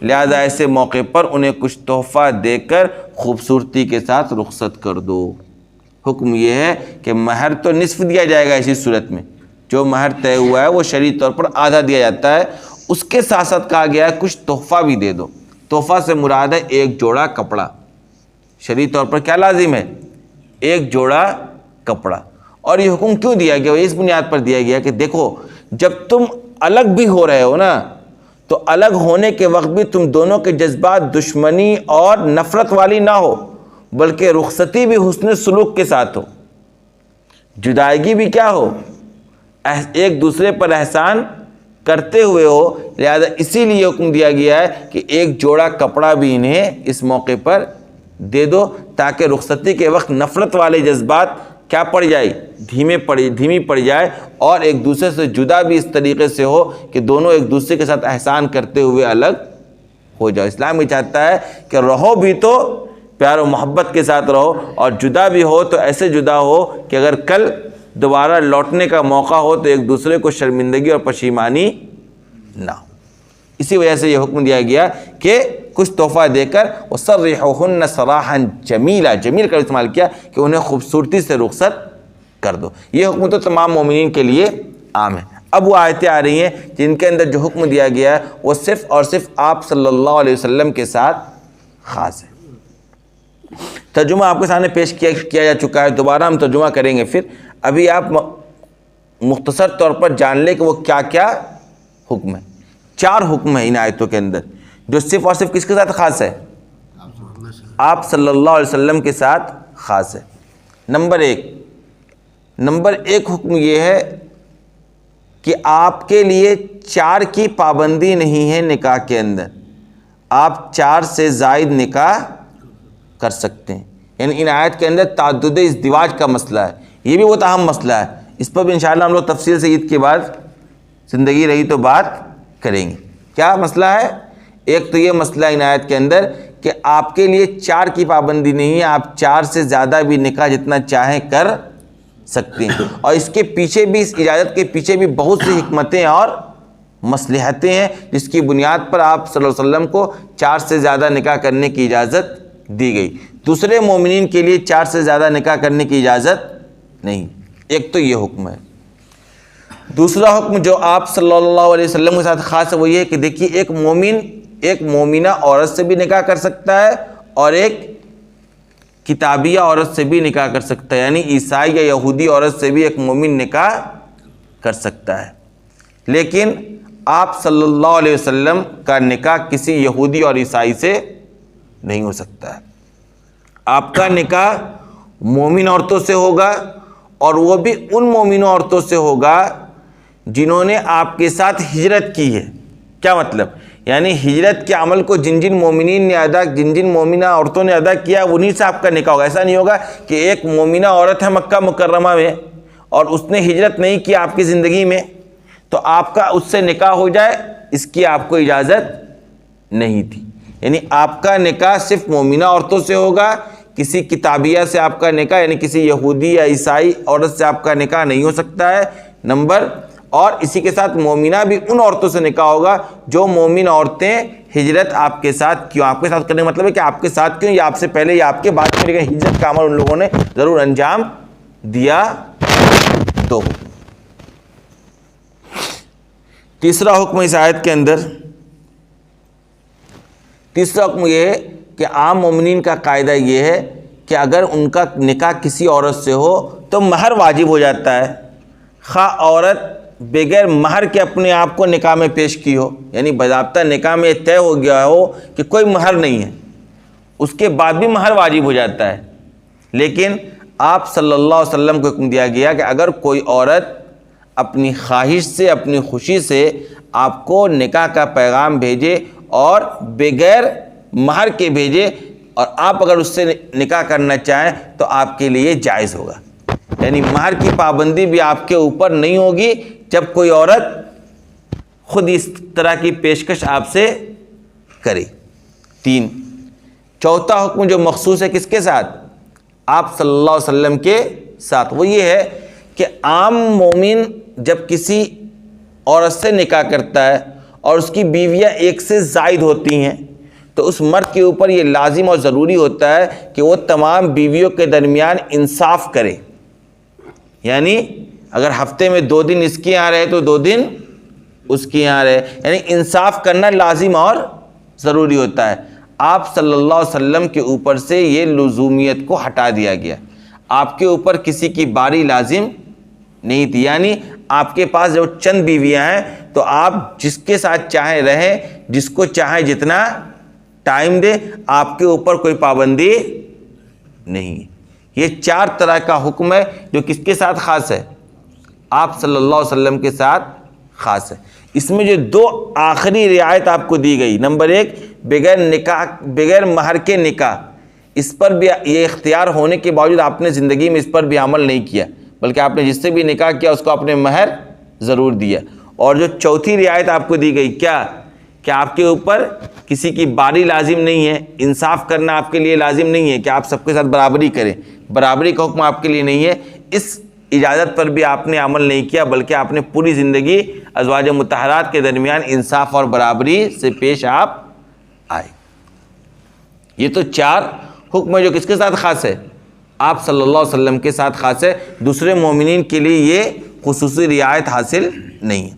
لہذا ایسے موقع پر انہیں کچھ تحفہ دے کر خوبصورتی کے ساتھ رخصت کر دو۔ حکم یہ ہے کہ مہر تو نصف دیا جائے گا اسی صورت میں، جو مہر طے ہوا ہے وہ شرعی طور پر آدھا دیا جاتا ہے، اس کے ساتھ ساتھ کہا گیا ہے کچھ تحفہ بھی دے دو۔ تحفہ سے مراد ہے ایک جوڑا کپڑا۔ شرعی طور پر کیا لازم ہے؟ ایک جوڑا کپڑا۔ اور یہ حکم کیوں دیا گیا؟ اس بنیاد پر دیا گیا کہ دیکھو جب تم الگ بھی ہو رہے ہو نا، تو الگ ہونے کے وقت بھی تم دونوں کے جذبات دشمنی اور نفرت والی نہ ہو، بلکہ رخصتی بھی حسن سلوک کے ساتھ ہو، جدائیگی بھی کیا ہو؟ ایک دوسرے پر احسان کرتے ہوئے ہو۔ لہذا اسی لیے حکم دیا گیا ہے کہ ایک جوڑا کپڑا بھی انہیں اس موقع پر دے دو، تاکہ رخصتی کے وقت نفرت والے جذبات کیا پڑ جائے؟ دھیمی پڑ جائے، اور ایک دوسرے سے جدا بھی اس طریقے سے ہو کہ دونوں ایک دوسرے کے ساتھ احسان کرتے ہوئے الگ ہو جاؤ۔ اسلام یہ چاہتا ہے کہ رہو بھی تو پیار و محبت کے ساتھ رہو، اور جدا بھی ہو تو ایسے جدا ہو کہ اگر کل دوبارہ لوٹنے کا موقع ہو تو ایک دوسرے کو شرمندگی اور پشیمانی نہ ہو۔ اسی وجہ سے یہ حکم دیا گیا کہ کچھ تحفہ دے کر وَسَرِّحُوهُنَّ سَرَاحًا جَمِيلًا، جمیل کا استعمال کیا کہ انہیں خوبصورتی سے رخصت کر دو۔ یہ حکم تو تمام مومنین کے لیے عام ہے۔ اب وہ آیتیں آ رہی ہیں جن کے اندر جو حکم دیا گیا ہے وہ صرف اور صرف آپ صلی اللہ علیہ وسلم کے ساتھ خاص ہے۔ ترجمہ آپ کے سامنے پیش کیا جا چکا ہے، دوبارہ ہم ترجمہ کریں گے۔ پھر ابھی آپ مختصر طور پر جان لیں کہ وہ کیا کیا حکم ہے۔ 4 حکم ہیں ان آیتوں کے اندر جو صرف اور صرف کس کے ساتھ خاص ہے؟ آپ صلی اللہ علیہ وسلم کے ساتھ خاص ہے۔ نمبر 1 حکم یہ ہے کہ آپ کے لیے 4 کی پابندی نہیں ہے نکاح کے اندر، آپ 4 سے زائد نکاح کر سکتے ہیں۔ یعنی ان آیت کے اندر تعدد ازدواج کا مسئلہ ہے، یہ بھی بہت اہم مسئلہ ہے، اس پر بھی انشاءاللہ ہم لوگ تفصیل سے عید کے بعد زندگی رہی تو بات کریں گے۔ کیا مسئلہ ہے؟ ایک تو یہ مسئلہ ان آیت کے اندر کہ آپ کے لیے 4 کی پابندی نہیں ہے، آپ 4 سے زیادہ بھی نکاح جتنا چاہیں کر سکتے ہیں، اور اس کے پیچھے بھی، اس اجازت کے پیچھے بھی بہت سی حکمتیں اور مصلحتیں ہیں جس کی بنیاد پر آپ صلی اللہ علیہ وسلم کو 4 سے زیادہ نکاح کرنے کی اجازت دی گئی۔ دوسرے مومنین کے لیے 4 سے زیادہ نکاح کرنے کی اجازت نہیں۔ ایک تو یہ حکم ہے۔ دوسرا حکم جو آپ صلی اللہ علیہ وسلم کے ساتھ خاص ہے وہ یہ ہے کہ دیکھیے ایک مومن ایک مومنہ عورت سے بھی نکاح کر سکتا ہے اور ایک کتابیہ عورت سے بھی نکاح کر سکتا ہے، یعنی عیسائی یا یہودی عورت سے بھی ایک مومن نکاح کر سکتا ہے۔ لیکن آپ صلی اللہ علیہ وسلم کا نکاح کسی یہودی اور عیسائی سے نہیں ہو سکتا ہے۔ آپ کا نکاح مومن عورتوں سے ہوگا، اور وہ بھی ان مومن عورتوں سے ہوگا جنہوں نے آپ کے ساتھ ہجرت کی ہے۔ کیا مطلب؟ یعنی ہجرت کے عمل کو جن جن مومنین نے جن جن مومنہ عورتوں نے ادا کیا انہی سے آپ کا نکاح ہوگا۔ ایسا نہیں ہوگا کہ ایک مومنہ عورت ہے مکہ مکرمہ میں اور اس نے ہجرت نہیں کی آپ کی زندگی میں تو آپ کا اس سے نکاح ہو جائے، اس کی آپ کو اجازت نہیں تھی۔ یعنی آپ کا نکاح صرف مومنہ عورتوں سے ہوگا، کسی کتابیہ سے آپ کا نکاح یعنی کسی یہودی یا عیسائی عورت سے آپ کا نکاح نہیں ہو سکتا ہے نمبر، اور اسی کے ساتھ مومنہ بھی ان عورتوں سے نکاح ہوگا جو مومن عورتیں ہجرت آپ کے ساتھ کیوں، آپ کے ساتھ کرنے کا مطلب ہے کہ آپ کے ساتھ کیوں، یا آپ سے پہلے یا آپ کے بعد میں، لیکن ہجرت کا عمل ان لوگوں نے ضرور انجام دیا تو۔ تیسرا حکم اس آیت کے اندر، تیسرا حکم یہ ہے کہ عام مومنین کا قاعدہ یہ ہے کہ اگر ان کا نکاح کسی عورت سے ہو تو مہر واجب ہو جاتا ہے، خواہ عورت بغیر مہر کے اپنے آپ کو نکاح میں پیش کی ہو، یعنی باضابطہ نکاح میں طے ہو گیا ہو کہ کوئی مہر نہیں ہے، اس کے بعد بھی مہر واجب ہو جاتا ہے، لیکن آپ صلی اللہ علیہ وسلم کو حکم دیا گیا کہ اگر کوئی عورت اپنی خواہش سے، اپنی خوشی سے آپ کو نکاح کا پیغام بھیجے اور بغیر مہر کے بھیجے، اور آپ اگر اس سے نکاح کرنا چاہیں تو آپ کے لیے جائز ہوگا، یعنی مہر کی پابندی بھی آپ کے اوپر نہیں ہوگی جب کوئی عورت خود اس طرح کی پیشکش آپ سے کرے۔ تین، چوتھا حکم جو مخصوص ہے کس کے ساتھ؟ آپ صلی اللہ علیہ وسلم کے ساتھ، وہ یہ ہے کہ عام مومن جب کسی عورت سے نکاح کرتا ہے اور اس کی بیویاں ایک سے زائد ہوتی ہیں تو اس مرد کے اوپر یہ لازم اور ضروری ہوتا ہے کہ وہ تمام بیویوں کے درمیان انصاف کرے، یعنی اگر ہفتے میں 2 دن اس کے یہاں رہے تو 2 دن اس کے یہاں رہے، یعنی انصاف کرنا لازم اور ضروری ہوتا ہے۔ آپ صلی اللہ علیہ وسلم کے اوپر سے یہ لزومیت کو ہٹا دیا گیا، آپ کے اوپر کسی کی باری لازم نہیں تھی، یعنی آپ کے پاس جو چند بیویاں ہیں تو آپ جس کے ساتھ چاہیں رہیں، جس کو چاہیں جتنا ٹائم دے، آپ کے اوپر کوئی پابندی نہیں۔ یہ 4 طرح کا حکم ہے جو کس کے ساتھ خاص ہے؟ آپ صلی اللہ علیہ وسلم کے ساتھ خاص ہے۔ اس میں جو 2 آخری رعایت آپ کو دی گئی، نمبر 1 بغیر نکاح، بغیر مہر کے نکاح، اس پر بھی یہ اختیار ہونے کے باوجود آپ نے زندگی میں اس پر بھی عمل نہیں کیا، بلکہ آپ نے جس سے بھی نکاح کیا اس کو اپنے مہر ضرور دیا۔ اور جو چوتھی رعایت آپ کو دی گئی کیا، کہ آپ کے اوپر کسی کی باری لازم نہیں ہے، انصاف کرنا آپ کے لیے لازم نہیں ہے کہ آپ سب کے ساتھ برابری کریں، برابری کا حکم آپ کے لیے نہیں ہے، اس اجازت پر بھی آپ نے عمل نہیں کیا، بلکہ آپ نے پوری زندگی ازواج مطہرات کے درمیان انصاف اور برابری سے پیش آپ آئے۔ یہ تو 4 حکم ہے جو کس کے ساتھ خاص ہے؟ آپ صلی اللہ علیہ وسلم کے ساتھ خاص ہے، دوسرے مومنین کے لیے یہ خصوصی رعایت حاصل نہیں ہے۔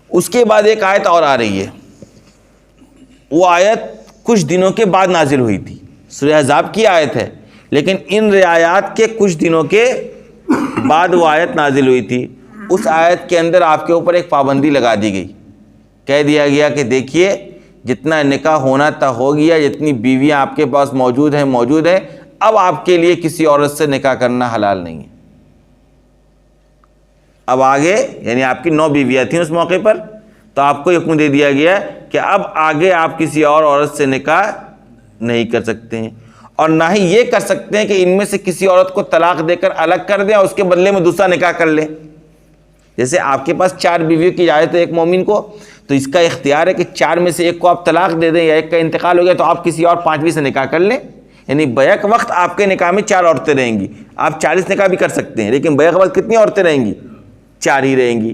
اس کے بعد ایک آیت اور آ رہی ہے، وہ آیت کچھ دنوں کے بعد نازل ہوئی تھی، سورہ احزاب کی آیت ہے، لیکن ان رعایات کے کچھ دنوں کے بعد وہ آیت نازل ہوئی تھی۔ اس آیت کے اندر آپ کے اوپر ایک پابندی لگا دی گئی، کہہ دیا گیا کہ دیکھیے جتنا نکاح ہونا تھا ہو گیا، جتنی بیویاں آپ کے پاس موجود ہیں، اب آپ کے لیے کسی عورت سے نکاح کرنا حلال نہیں ہے۔ اب آگے، یعنی آپ کی 9 بیویاں تھیں اس موقع پر، تو آپ کو حکم دے دیا گیا کہ اب آگے آپ کسی اور عورت سے نکاح نہیں کر سکتے ہیں، اور نہ ہی یہ کر سکتے ہیں کہ ان میں سے کسی عورت کو طلاق دے کر الگ کر دیں اور اس کے بدلے میں دوسرا نکاح کر لیں۔ جیسے آپ کے پاس 4 بیویوں کی اجازت ہے ایک مومن کو، تو اس کا اختیار ہے کہ 4 میں سے ایک کو آپ طلاق دے دیں، یا ایک کا انتقال ہو گیا تو آپ کسی اور 5ویں سے نکاح کر لیں، یعنی بیک وقت آپ کے نکاح میں 4 عورتیں رہیں گی۔ آپ 40 نکاح بھی کر سکتے ہیں، لیکن بیک وقت کتنی عورتیں رہیں گی؟ 4 ہی رہیں گی۔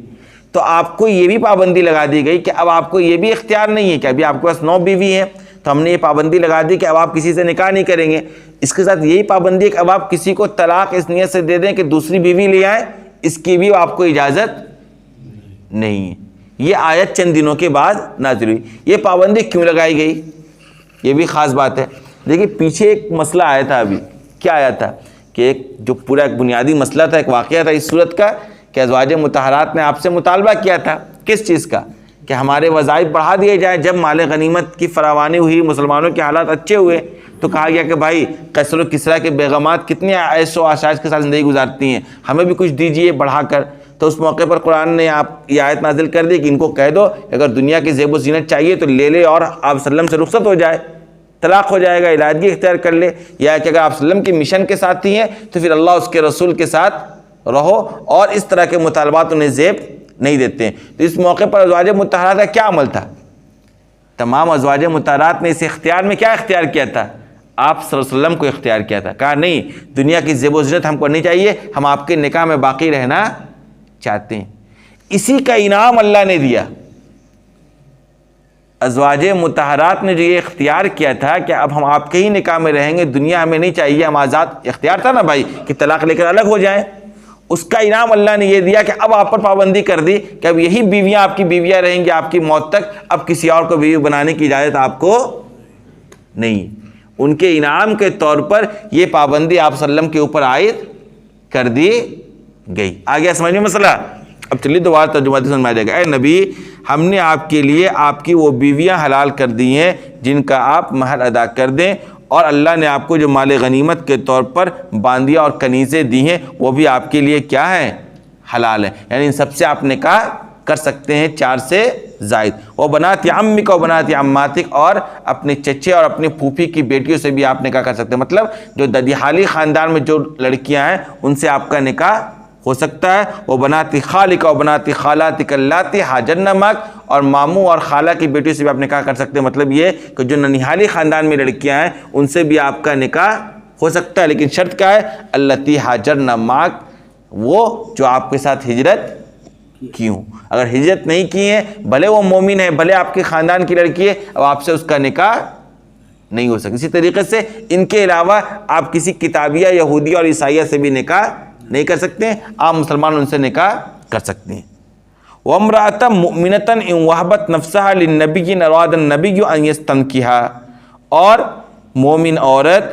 تو آپ کو یہ بھی پابندی لگا دی گئی کہ اب آپ کو یہ بھی اختیار نہیں ہے کہ ابھی آپ کے پاس 9 بیوی ہیں تو ہم نے یہ پابندی لگا دی کہ اب آپ کسی سے نکاح نہیں کریں گے۔ اس کے ساتھ یہی پابندی ہے کہ اب آپ کسی کو طلاق اس نیت سے دے دیں کہ دوسری بیوی لے آئیں، اس کی بھی آپ کو اجازت نہیں ہے۔ یہ آیت چند دنوں کے بعد نازل ہوئی۔ یہ پابندی کیوں لگائی گئی؟ یہ بھی خاص بات ہے۔ دیکھیے پیچھے ایک مسئلہ آیا تھا، ابھی کیا آیا تھا کہ ایک جو پورا ایک بنیادی مسئلہ تھا، ایک واقعہ تھا اس صورت کا کہ ازواج مطہرات نے آپ سے مطالبہ کیا تھا کس چیز کا، کہ ہمارے وظائف بڑھا دیے جائیں۔ جب مال غنیمت کی فراوانی ہوئی، مسلمانوں کے حالات اچھے ہوئے، تو کہا گیا کہ بھائی قیصر و کسریٰ کے بیگمات کتنے عیش و عشائش کے ساتھ زندگی گزارتی ہیں، ہمیں بھی کچھ دیجئے بڑھا کر۔ تو اس موقع پر قرآن نے یہ آیت نازل کر دی کہ ان کو کہہ دو اگر دنیا کی زیب و زینت چاہیے تو لے لے اور آپ وسلم سے رخصت ہو جائے، طلاق ہو جائے گا، علیحدگی اختیار کر لے، یا کہ اگر آپ وسلم کے مشن کے ساتھی ہیں تو پھر اللہ اس کے رسول کے ساتھ رہو، اور اس طرح کے مطالبات انہیں زیب نہیں دیتے ہیں۔ تو اس موقع پر ازواج مطہرات کا کیا عمل تھا؟ تمام ازواج مطہرات نے اس اختیار میں کیا اختیار کیا تھا؟ آپ صلی اللہ علیہ وسلم کو اختیار کیا تھا. کہا نہیں، دنیا کی زیب و زینت ہم کو نہیں چاہیے، ہم آپ کے نکاح میں باقی رہنا چاہتے ہیں. اسی کا انعام اللہ نے دیا. ازواج مطہرات نے جو یہ اختیار کیا تھا کہ اب ہم آپ کے ہی نکاح میں رہیں گے، دنیا ہمیں نہیں چاہیے، ہم آزاد، اختیار تھا نا بھائی کہ طلاق لے کر الگ ہو جائیں. اس کا انعام اللہ نے یہ دیا کہ اب آپ پر پابندی کر دی کہ اب یہی بیویاں آپ کی بیویاں رہیں گی آپ کی موت تک، اب کسی اور کو بیوی بنانے کی اجازت آپ کو نہیں. ان کے انعام کے طور پر یہ پابندی آپ صلی اللہ علیہ وسلم کے اوپر عائد کر دی گئی. آ گیا سمجھ میں مسئلہ؟ اب چلیے دوبارہ ترجمہ سمجھ میں آ جائے گا. اے نبی، ہم نے آپ کے لیے آپ کی وہ بیویاں حلال کر دی ہیں جن کا آپ مہر ادا کر دیں، اور اللہ نے آپ کو جو مال غنیمت کے طور پر باندیاں اور کنیزیں دی ہیں وہ بھی آپ کے لیے کیا ہیں؟ حلال ہیں. یعنی ان سب سے آپ نکاح کر سکتے ہیں 4 سے زائد. وہ بنات عمک و بنات عماتک، اور اپنے چچے اور اپنی پھوپھی کی بیٹیوں سے بھی آپ نکاح کر سکتے ہیں. مطلب جو ددیحالی خاندان میں جو لڑکیاں ہیں ان سے آپ کا نکاح ہو سکتا ہے. وہ بنات خالک و بنات خالاتک اللاتی حاجرن معک، اور ماموں اور خالہ کی بیٹیوں سے بھی آپ نکاح کر سکتے ہیں. مطلب یہ کہ جو ننیحالی خاندان میں لڑکیاں ہیں ان سے بھی آپ کا نکاح ہو سکتا ہے، لیکن شرط کیا ہے؟ اللاتی حاجرن معک، وہ جو آپ کے ساتھ ہجرت کیوں. اگر ہجرت نہیں کی ہیں، بھلے وہ مومن ہے، بھلے آپ کے خاندان کی لڑکی ہے، اب آپ سے اس کا نکاح نہیں ہو سکتا. اسی طریقے سے ان کے علاوہ آپ کسی کتابیہ، یہودی اور عیسائیہ سے بھی نکاح نہیں کر سکتے ہیں. آپ مسلمان ان سے نکاح کر سکتے ہیں. وَامْرَأَةً مُؤْمِنَةً إِنْ وَهَبَتْ نَفْسَهَا لِلنَّبِيِّ إِنْ أَرَادَ النَّبِيُّ أَنْ يَسْتَنْكِحَهَا، اور مومن عورت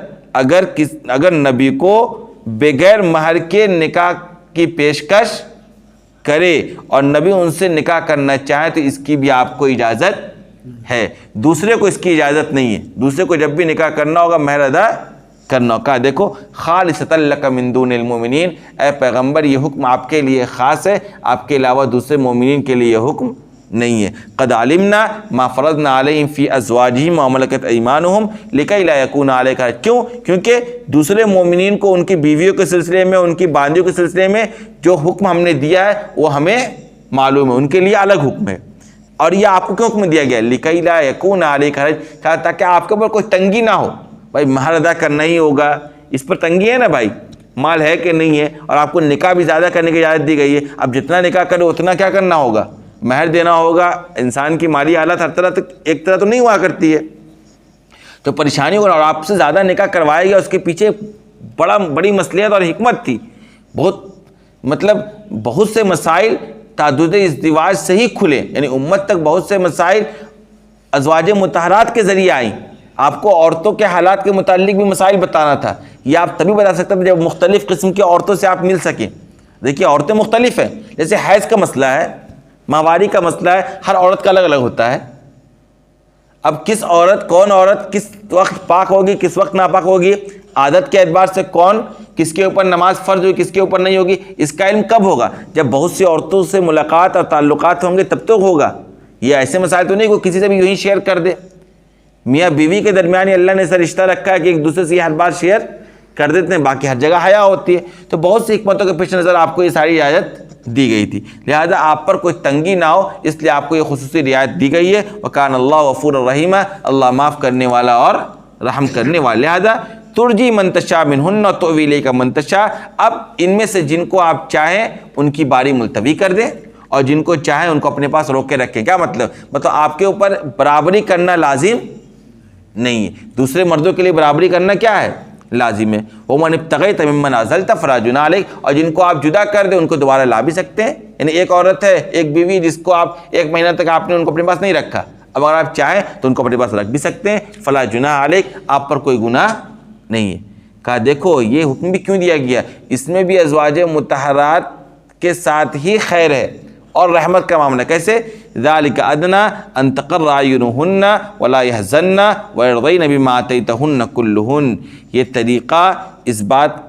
اگر نبی کو بغیر مہر کے نکاح کی پیشکش کرے اور نبی ان سے نکاح کرنا چاہے تو اس کی بھی آپ کو اجازت ہے. دوسرے کو اس کی اجازت نہیں ہے. دوسرے کو جب بھی نکاح کرنا ہوگا مہر ادا کرنا ہوگا. دیکھو خالصۃ لک من دون المؤمنین، اے پیغمبر یہ حکم آپ کے لیے خاص ہے، آپ کے علاوہ دوسرے مومنین کے لیے یہ حکم نہیں ہے. قد علمنا ما فرضنا علیہم فی ازواجہم وما ملکت ایمانہم لکی لا یکون علیک حرج. کیوں؟ کیونکہ دوسرے مومنین کو ان کی بیویوں کے سلسلے میں، ان کی باندیوں کے سلسلے میں جو حکم ہم نے دیا ہے وہ ہمیں معلوم ہے، ان کے لیے الگ حکم ہے. اور یہ آپ کو کیوں حکم دیا گیا؟ لکی لا یکون علیک حرج، تاکہ آپ کے اوپر کوئی تنگی نہ ہو. بھائی مہر ادا کرنا ہی ہوگا، اس پر تنگی ہے نا بھائی، مال ہے کہ نہیں ہے، اور آپ کو نکاح بھی زیادہ کرنے کی اجازت دی گئی ہے. اب جتنا نکاح کرے اتنا کیا کرنا ہوگا؟ مہر دینا ہوگا. انسان کی مالی حالت ہر طرح ایک طرح تو نہیں ہوا کرتی ہے، تو پریشانی ہوگا. اور آپ سے زیادہ نکاح کروایا گیا، اس کے پیچھے بڑی مصلحت اور حکمت تھی. بہت سے مسائل تعدد ازدواج سے ہی کھلے، یعنی امت تک بہت سے مسائل ازواج مطہرات کے ذریعے آئیں. آپ کو عورتوں کے حالات کے متعلق بھی مسائل بتانا تھا. یہ آپ تبھی بتا سکتے تھے جب مختلف قسم کی عورتوں سے آپ مل سکیں. دیکھیے عورتیں مختلف ہیں، جیسے حیض کا مسئلہ ہے، ماہواری کا مسئلہ ہے، ہر عورت کا الگ الگ ہوتا ہے. اب کون عورت کس وقت پاک ہوگی، کس وقت ناپاک ہوگی، عادت کے اعتبار سے کون کس کے اوپر نماز فرض ہوگی، کس کے اوپر نہیں ہوگی، اس کا علم کب ہوگا؟ جب بہت سی عورتوں سے ملاقات اور تعلقات ہوں گے تب تو ہوگا. یہ ایسے مسائل تو نہیں کہ کسی سے بھی یوں ہی شیئر کر دے. میاں بیوی کے درمیان ہی اللہ نے ایسا رشتہ رکھا ہے کہ ایک دوسرے سے یہ ہر بات شیئر کر دیتے ہیں، باقی ہر جگہ حیا ہوتی ہے. تو بہت سی حکمتوں کے پیش نظر آپ کو یہ ساری اجازت دی گئی تھی، لہذا آپ پر کوئی تنگی نہ ہو اس لیے آپ کو یہ خصوصی رعایت دی گئی ہے. وَكَانَ اللَّهُ غَفُورًا رَحِيمًا، اللہ معاف کرنے والا اور رحم کرنے والا. لہذا ترجی من تشاء منہن وتؤوی الیک من تشاء، اب ان میں سے جن کو آپ چاہیں ان کی باری ملتوی کر دیں اور جن کو چاہیں ان کو اپنے پاس روک کے رکھیں. کیا مطلب آپ کے اوپر برابری کرنا لازم نہیں ہے. دوسرے مردوں کے لیے برابری کرنا کیا ہے؟ لازم ہے. وَمَنِ ابْتَغَيْتَ مِمَّنْ عَزَلْتَ فَلَا جُنَاحَ عَلَيْكَ، اور جن کو آپ جدا کر دیں ان کو دوبارہ لا بھی سکتے ہیں. یعنی ایک عورت ہے، ایک بیوی جس کو آپ 1 مہینہ تک آپ نے ان کو اپنے پاس نہیں رکھا، اب اگر آپ چاہیں تو ان کو اپنے پاس رکھ بھی سکتے ہیں. فَلَا جُنَاحَ عَلَيْكَ، آپ پر کوئی گناہ نہیں ہے. کہا دیکھو یہ حکم بھی کیوں دیا گیا، اس میں بھی ازواج مطہرات کے ساتھ ہی خیر ہے اور رحمت کا معاملہ. کیسے؟ ذَلِكَ أَدْنَىٰ أَن تَقَرَّ أَعْيُنُهُنَّ وَلَا يَحْزَنَّ وَيَرْضَيْنَ بِمَا آتَيْتَهُنَّ كُلُّهُنَّ. یہ طریقہ اس بات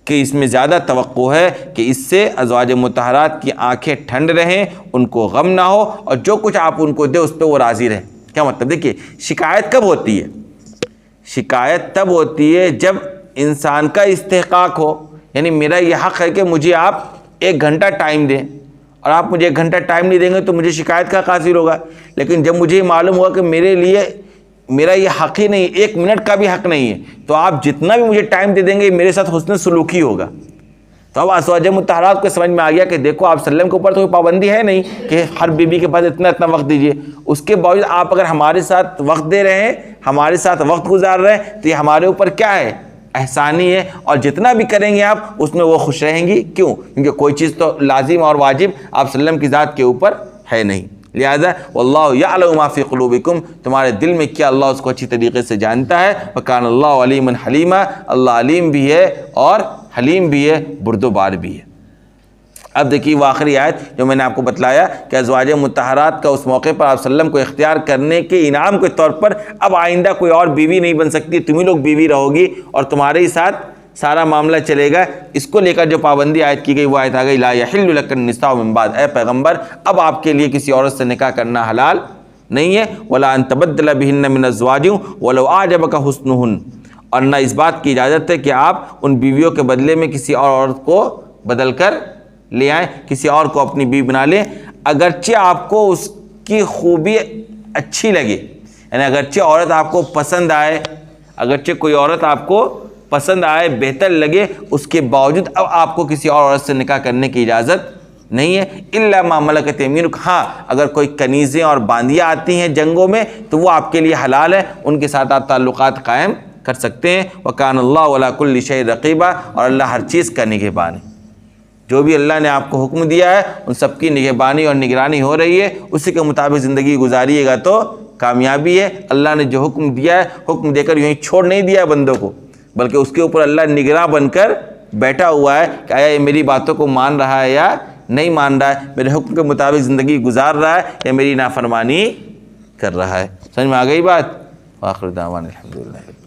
کہ اس میں زیادہ توقع ہے کہ اس سے ازواج مطہرات کی آنکھیں ٹھنڈ رہیں، ان کو غم نہ ہو، اور جو کچھ آپ ان کو دے اس پہ وہ راضی رہیں. کیا مطلب؟ دیکھیے شکایت کب ہوتی ہے؟ شکایت تب ہوتی ہے جب انسان کا استحقاق ہو، یعنی میرا یہ حق ہے کہ مجھے آپ 1 گھنٹہ ٹائم دیں اور آپ مجھے 1 گھنٹہ ٹائم نہیں دیں گے تو مجھے شکایت کا حاصل ہوگا. لیکن جب مجھے معلوم ہوا کہ میرے لیے میرا یہ حق ہی نہیں، 1 منٹ کا بھی حق نہیں ہے، تو آپ جتنا بھی مجھے ٹائم دے دیں گے میرے ساتھ حسن سلوکی ہوگا. تو اب ازواج مطہرات کو سمجھ میں آ گیا کہ دیکھو آپ صلی اللہ علیہ وسلم کے اوپر تو کوئی پابندی ہے نہیں کہ ہر بیوی کے پاس اتنا وقت دیجیے، اس کے باوجود آپ اگر ہمارے ساتھ وقت دے رہے ہیں، ہمارے ساتھ وقت گزار رہے ہیں، تو یہ ہمارے اوپر کیا ہے؟ احسانی ہے. اور جتنا بھی کریں گے آپ اس میں وہ خوش رہیں گی. کیوں؟ کیونکہ کوئی چیز تو لازم اور واجب آپ صلی اللہ علیہ وسلم کی ذات کے اوپر ہے نہیں. لہذا واللہ یعلم ما فی قلوبکم، تمہارے دل میں کیا اللہ اس کو اچھی طریقے سے جانتا ہے. وکان اللہ علیما حلیما، اللہ علیم بھی ہے اور حلیم بھی ہے، بردبار بھی ہے. اب دیکھیے وہ آخری آیت جو میں نے آپ کو بتلایا کہ ازواج مطہرات کا اس موقع پر آپ صلی اللہ علیہ وسلم کو اختیار کرنے کے انعام کے طور پر اب آئندہ کوئی اور بیوی نہیں بن سکتی، تم ہی لوگ بیوی رہو گی اور تمہارے ہی ساتھ سارا معاملہ چلے گا. اس کو لے کر جو پابندی عائد کی گئی وہ آیت آ گئی لا یحل لک النساء من بعد، اے پیغمبر اب آپ کے لیے کسی عورت سے نکاح کرنا حلال نہیں ہے. ولا ان تبدل بهن من ازواج ولو اعجبک حسنهن، اور نہ اس بات کی اجازت ہے کہ آپ ان بیویوں کے بدلے میں کسی اور عورت کو بدل کر لے آئیں، کسی اور کو اپنی بیوی بنا لیں اگرچہ آپ کو اس کی خوبی اچھی لگے. یعنی اگرچہ عورت آپ کو پسند آئے، اگرچہ کوئی عورت آپ کو پسند آئے، بہتر لگے، اس کے باوجود اب آپ کو کسی اور عورت سے نکاح کرنے کی اجازت نہیں ہے. الا ما ملکت یمینک، ہاں اگر کوئی کنیزیں اور باندیاں آتی ہیں جنگوں میں تو وہ آپ کے لیے حلال ہے، ان کے ساتھ آپ تعلقات قائم کر سکتے ہیں. وکان اللہ علی کل شیء رقیبا، اور اللہ ہر چیز کا نگہبان ہے. جو بھی اللہ نے آپ کو حکم دیا ہے ان سب کی نگہبانی اور نگرانی ہو رہی ہے، اسی کے مطابق زندگی گزاریے گا تو کامیابی ہے. اللہ نے جو حکم دیا ہے، حکم دے کر یوں ہی چھوڑ نہیں دیا بندوں کو، بلکہ اس کے اوپر اللہ نگراں بن کر بیٹھا ہوا ہے کہ آیا یہ میری باتوں کو مان رہا ہے یا نہیں مان رہا ہے، میرے حکم کے مطابق زندگی گزار رہا ہے یا میری نافرمانی کر رہا ہے. سمجھ میں آ گئی بات؟ آخر دعوانا الحمدللہ.